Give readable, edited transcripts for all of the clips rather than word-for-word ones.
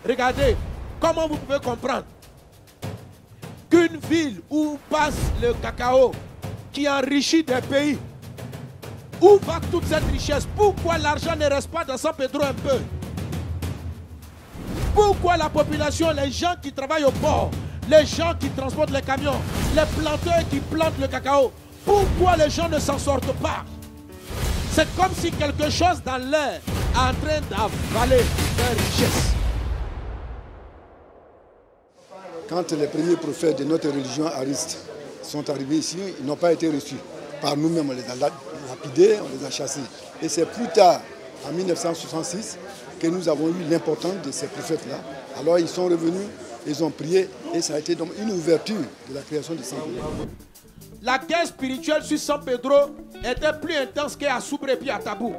Regardez, comment vous pouvez comprendre qu'une ville où passe le cacao qui enrichit des pays, où va toute cette richesse? Pourquoi l'argent ne reste pas dans San Pedro un peu? Pourquoi la population, les gens qui travaillent au port, les gens qui transportent les camions, les planteurs qui plantent le cacao, pourquoi les gens ne s'en sortent pas? C'est comme si quelque chose dans l'air est en train d'avaler leur richesse. Quand les premiers prophètes de notre religion ariste sont arrivés ici, ils n'ont pas été reçus. Par nous-mêmes, on les a lapidés, on les a chassés. Et c'est plus tard, en 1966, que nous avons eu l'importance de ces prophètes-là. Alors ils sont revenus, ils ont prié, et ça a été donc une ouverture de la création de San Pedro. La guerre spirituelle sur San Pedro était plus intense qu'à Soubre et à Tabou.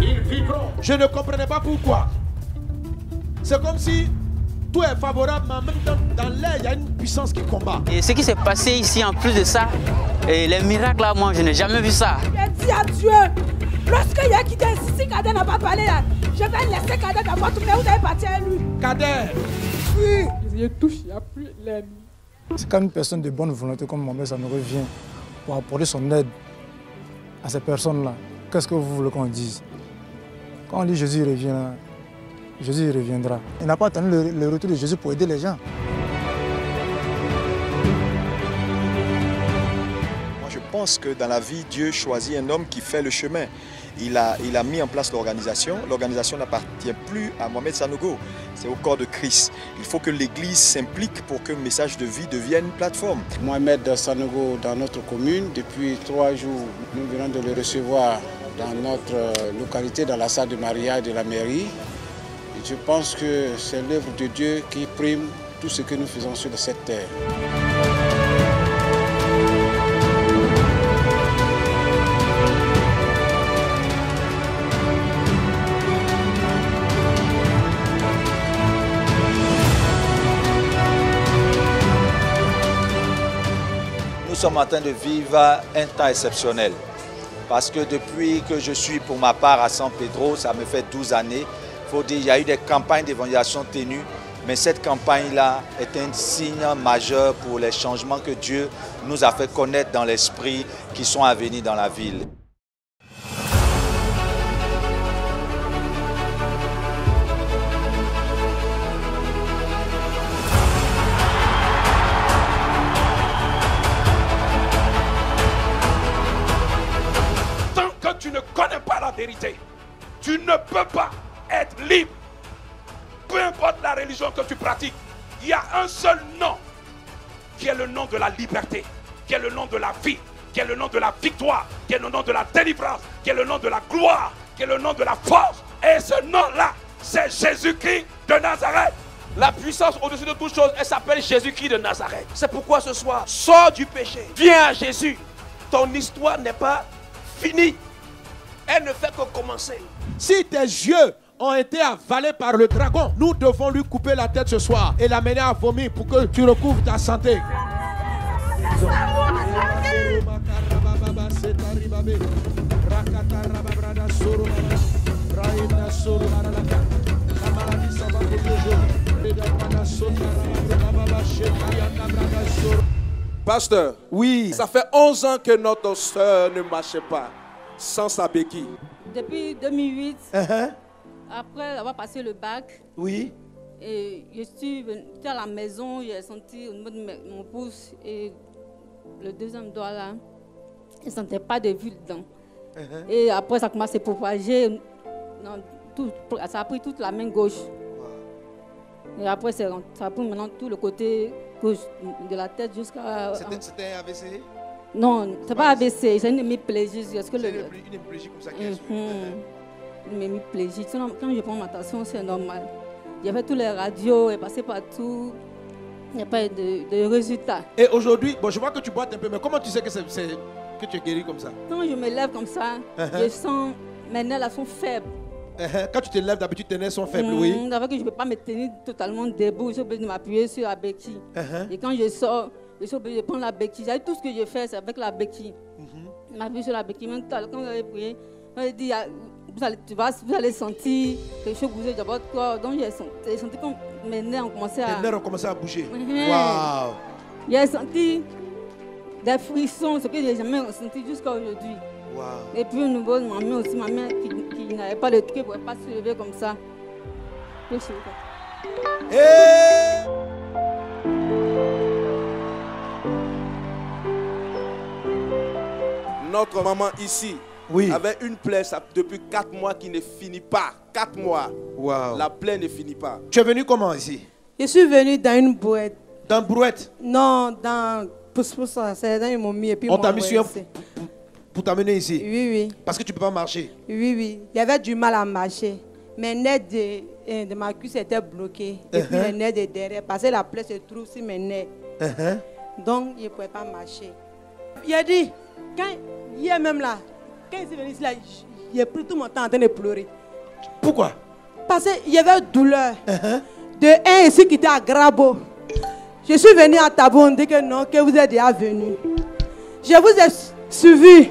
Ils vivront. Je ne comprenais pas pourquoi. C'est comme si tout est favorable, mais en même temps, dans l'air, il y a une puissance qui combat. Et ce qui s'est passé ici, en plus de ça, et les miracles là, moi, je n'ai jamais vu ça. J'ai dit à Dieu, lorsqu'il y a quitté, si Kader n'a pas parlé, là, je vais laisser Kader d'abord tourner, vous allez partir à lui. Kader! Oui. Je touche, il n'y a plus l'ennemi. C'est quand une personne de bonne volonté comme moi, ça me revient pour apporter son aide à ces personnes-là. Qu'est-ce que vous voulez qu'on dise? Quand on dit Jésus revient, là, Jésus reviendra. Il n'a pas attendu le retour de Jésus pour aider les gens. Moi, je pense que dans la vie, Dieu choisit un homme qui fait le chemin. Il a mis en place l'organisation. L'organisation n'appartient plus à Mohamed Sanogo. C'est au corps de Christ. Il faut que l'Église s'implique pour que le message de vie devienne une plateforme. Mohamed Sanogo dans notre commune, depuis 3 jours, nous venons de le recevoir dans notre localité, dans la salle de mariage de la mairie. Et je pense que c'est l'œuvre de Dieu qui prime tout ce que nous faisons sur cette terre. Nous sommes en train de vivre un temps exceptionnel. Parce que depuis que je suis pour ma part à San Pedro, ça me fait 12 années, il faut dire qu'il y a eu des campagnes d'évangélisation tenues, mais cette campagne-là est un signe majeur pour les changements que Dieu nous a fait connaître dans l'esprit qui sont à venir dans la ville. Tu ne connais pas la vérité. Tu ne peux pas être libre. Peu importe la religion que tu pratiques, il y a un seul nom qui est le nom de la liberté, qui est le nom de la vie, qui est le nom de la victoire, qui est le nom de la délivrance, qui est le nom de la gloire, qui est le nom de la force. Et ce nom-là, c'est Jésus-Christ de Nazareth. La puissance au-dessus de toute chose, elle s'appelle Jésus-Christ de Nazareth. C'est pourquoi ce soir, sors du péché, viens à Jésus. Ton histoire n'est pas finie. Elle ne fait que commencer. Si tes yeux ont été avalés par le dragon, nous devons lui couper la tête ce soir et l'amener à vomir pour que tu recouvres ta santé. Pasteur, oui, ça fait 11 ans que notre soeur ne marchait pas sans sa béquille. Depuis 2008, après avoir passé le bac, oui. Et j'étais à la maison, j'ai senti au niveau de mon pouce et le deuxième doigt là, je ne sentais pas de vue dedans. Et après ça commence à se propager, ça a pris toute la main gauche. Et après ça a pris maintenant tout le côté gauche de la tête jusqu'à... C'était un AVC? Non, c'est pas AVC, c'est une hémiplégie. C'est une hémiplégie comme ça qui est une hémiplégie. Quand je prends ma tension, c'est normal. J'ai fait tous les radios, j'ai passé partout. Il n'y a pas eu de résultats. Et aujourd'hui, bon, je vois que tu boites un peu, mais comment tu sais que tu es guéri comme ça? Quand je me lève comme ça, je sens mes nerfs sont faibles. Quand tu te lèves, d'habitude, tes nerfs sont faibles, oui. D'abord que je ne peux pas me tenir totalement debout, je suis obligé de m'appuyer sur la béquille. Et quand je sors, je suis obligé de prendre la béquille. Tout ce que je fais, c'est avec la béquille. Je m'appuie sur la béquille. Même quand j'avais prié, on a dit, vous allez sentir quelque chose bouger dans votre corps. Donc j'ai senti comme mes nerfs ont commencé à... Les nerfs ont commencé à bouger. Waouh! J'ai senti des frissons, ce que j'ai jamais ressenti jusqu'à aujourd'hui. Wow. Et puis au niveau de ma main aussi, ma main qui n'avait pas de truc, qui ne pouvait pas se lever comme ça. Notre maman ici avait une plaie depuis 4 mois qui ne finit pas. 4 mois. Wow. La plaie ne finit pas. Tu es venu comment ici? Je suis venu dans une brouette. Dans une brouette? Non, dans... C'est dans une momie et puis on t'a mis sur pour t'amener ici? Oui, oui. Parce que tu ne peux pas marcher? Oui, oui. Il y avait du mal à marcher. Mes nerfs de ma cuisse étaient bloqués. Et puis les nerfs de derrière. Parce que la plaie se trouve sur mes nerfs. Donc, je ne pouvais pas marcher. Il a dit, hier même là, quand il est venu ici, là, j'ai pris tout mon temps en train de pleurer. Pourquoi? Parce qu'il y avait douleur. De un ici qui était à Grabo. Je suis venu à Tabou, on dit que non, que vous êtes déjà venu. Je vous ai suivi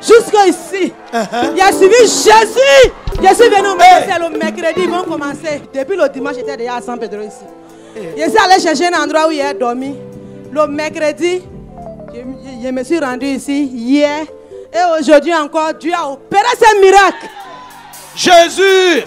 jusqu'ici. J'ai suivi Jésus. Je suis venu au mercredi, ils vont commencer. Depuis le dimanche, j'étais déjà à San Pedro ici. Je suis allé chercher un endroit où il a dormi. Le mercredi, je me suis rendu ici hier. Et aujourd'hui encore, Dieu a opéré ce miracle. Jésus!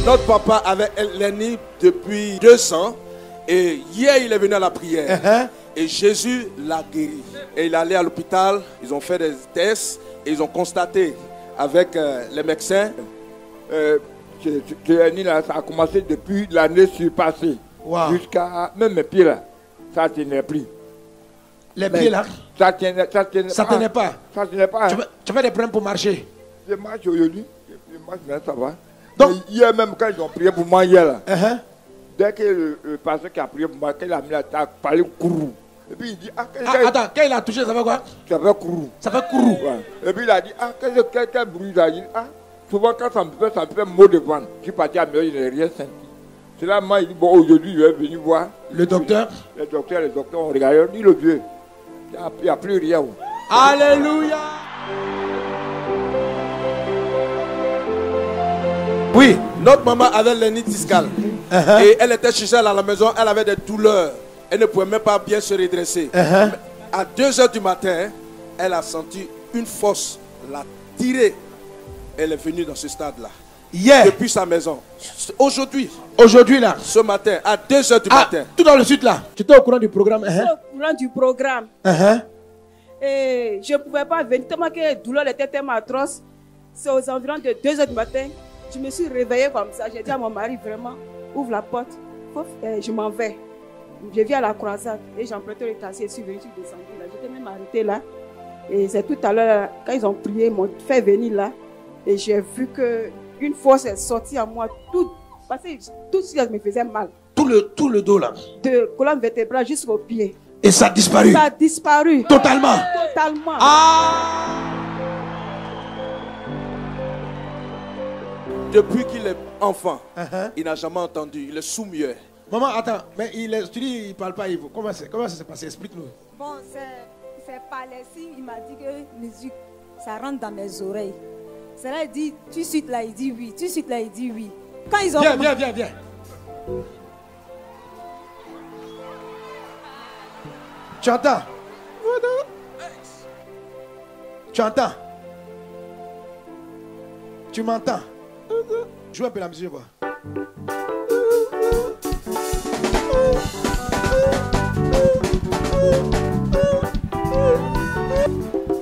Notre papa avait Lenny depuis 2 ans. Et hier, il est venu à la prière. Et Jésus l'a guéri. Et il est allé à l'hôpital. Ils ont fait des tests. Et ils ont constaté avec les médecins. Lenny, ça a commencé depuis l'année surpassée. Wow. Jusqu'à... Même mes pieds là. Ça ne tenait plus. Les pieds là? Ça tenait pas. Ça tenait pas. Tu fais des problèmes pour marcher? Je marche aujourd'hui. Je marche, mais ça va. Donc, hier même, quand ils ont prié pour moi, hier, là, dès que le pasteur qui a prié pour moi, quand il a mis la table, il parlait courroux. Et puis il dit, attends, quand il a touché, ça fait quoi? Ça fait courroux. Ça fait courroux. Ouais. Et puis il a dit, quel bruit il a dit, souvent quand ça me fait mot de ventre. Je suis parti à Meurtre, je n'ai rien senti. C'est là, moi, il dit, bon, aujourd'hui, je vais venir voir. Le docteur? Les docteurs ont regardé, dit le vieux. Il n'y a plus rien. Alléluia! Oui, notre maman avait l'hernie discale. Et elle était chez elle à la maison, elle avait des douleurs. Elle ne pouvait même pas bien se redresser. À 2 h du matin, elle a senti une force la tirer. Elle est venue dans ce stade-là. Hier. Depuis sa maison. Aujourd'hui. Aujourd'hui là. Ce matin, à 2 h du matin. Tout dans le sud là. Tu étais au courant du programme? J'étais au courant du programme. Et je ne pouvais pas venir tellement que la douleur était tellement atroce. C'est aux environs de 2 h du matin. Je me suis réveillée comme ça. J'ai dit à mon mari, vraiment, ouvre la porte. Je m'en vais. Je viens à la croisade et j'ai emprunté le taxi. Je suis venue, je suis descendue là. J'étais même arrêtée là. Et c'est tout à l'heure, quand ils ont prié, ils m'ont fait venir là. Et j'ai vu qu'une force est sortie à moi. Parce que tout ce qui me faisait mal. Tout le dos là. De colonne vertébrale jusqu'aux pieds. Et ça a disparu? Ça a disparu. Totalement? Totalement. Depuis qu'il est enfant, il n'a jamais entendu. Il est sourd-muet. Maman, attends, mais tu dis il ne parle pas. Comment ça s'est passé? Explique-nous. Bon, c'est par les signes. Il m'a dit que musique, ça rentre dans mes oreilles. C'est là, il dit, tu suites là, il dit oui. Tu suites là, il dit oui. Quand ils ont... Viens. Tu entends? Tu entends? Tu m'entends? Joue un peu la musique, quoi.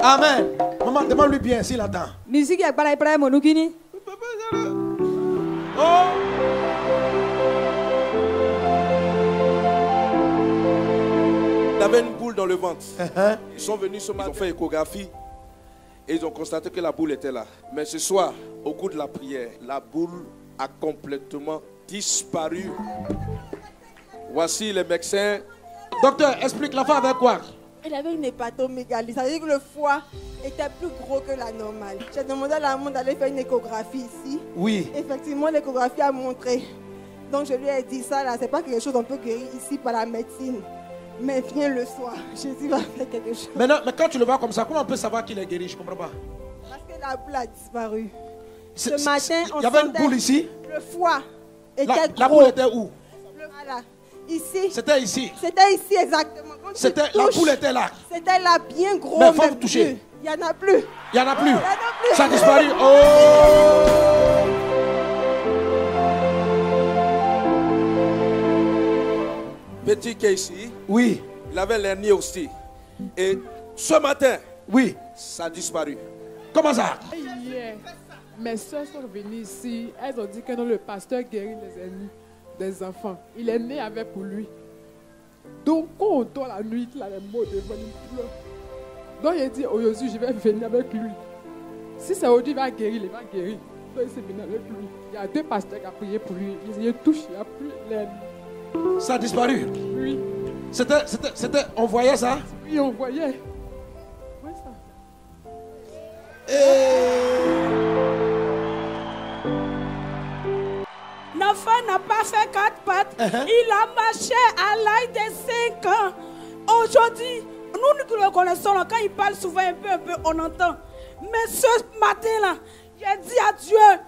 Amen. Maman, demande-lui bien s'il entend. Musique est pas là, mon oukini. Il avait une boule dans le ventre. Ils sont venus ce matin, ils ont fait échographie et ils ont constaté que la boule était là. Mais ce soir, au cours de la prière, la boule a complètement disparu. Voici les médecins. Docteur, explique l'enfant avec quoi? Elle avait une hépatomégalie, ça veut dire que le foie était plus gros que la normale. J'ai demandé à la maman d'aller faire une échographie ici. Oui. Effectivement, l'échographie a montré. Donc je lui ai dit ça là, c'est pas quelque chose qu'on peut guérir ici par la médecine. Mais viens le soir, Jésus va faire quelque chose. Maintenant, mais quand tu le vois comme ça, comment on peut savoir qu'il est guéri? Je ne comprends pas. Parce que la boule a disparu. Ce matin, il y avait une boule ici. Le foie était gros. La boule était où? Voilà. Ici. C'était ici. C'était ici exactement. La boule était là. C'était là bien gros. Mais il faut toucher. Il n'y en a plus. Il n'y en a plus. Il y en a plus. Ça a disparu. Oh! Petit qui est ici. Oui. Il avait l'hernie aussi. Et ce matin. Oui. Ça a disparu. Comment ça? Hier, mes soeurs sont venues ici. Elles ont dit que non, le pasteur guérit les ennemis des enfants. Il est né avec pour lui. Donc, quand on dort la nuit, il a les mots devant il pleure. Donc, il a dit, aujourd'hui, je vais venir avec lui. Si c'est aujourd'hui, il va guérir, il va guérir. Donc, il s'est venu avec lui. Il y a 2 pasteurs qui ont prié pour lui. Il touche, il n'y a plus l'ennemi. Ça a disparu? Oui. On voyait ça? Oui, on voyait. Oui, ça. L'enfant n'a pas fait 4 pattes. Il a marché à l'âge de 5 ans. Aujourd'hui, nous le connaissons. Quand il parle souvent un peu, on entend. Mais ce matin-là, j'ai dit à Dieu,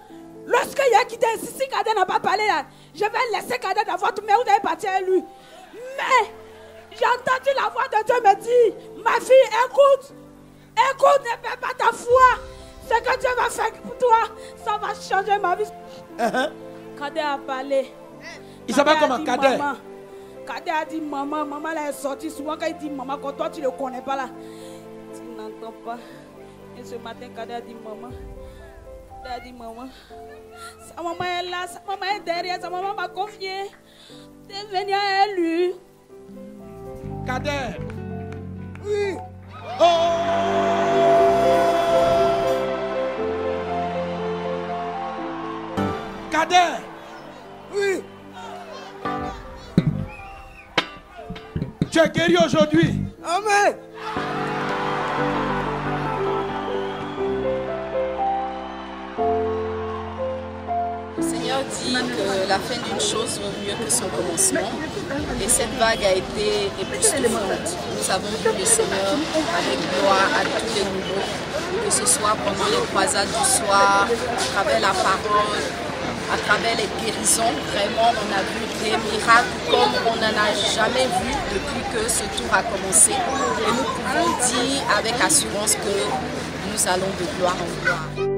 lorsqu'il a quitté ici, si Kader n'a pas parlé là, je vais laisser Kader d'avoir tout, mais vous allez partir à lui. Mais j'ai entendu la voix de Dieu me dire, ma fille, écoute, ne perds pas ta foi. Ce que Dieu va faire pour toi, ça va changer ma vie. Kader a parlé. Il s'appelle comment? Kader? Kader a dit maman, maman là est sortie. Souvent quand il dit maman, quand toi tu ne le connais pas là, tu n'entends pas. Et ce matin, Kader a dit maman. Kader a dit maman. Sa maman est là, sa maman est derrière, sa maman m'a confié. Tu es venu à lui. Kader. Oui. Oh! Kader. Oui. Tu es guéri aujourd'hui. Amen. Le Seigneur dit que la fin d'une chose vaut mieux que son commencement. Et cette vague a été époustouflante. Nous avons vu le Seigneur avec gloire à tous les niveaux, que ce soit pendant les croisades du soir, à travers la parole, à travers les guérisons. Vraiment, on a vu des miracles comme on n'en a jamais vu depuis que ce tour a commencé. Et nous pouvons dire avec assurance que nous allons de gloire en gloire.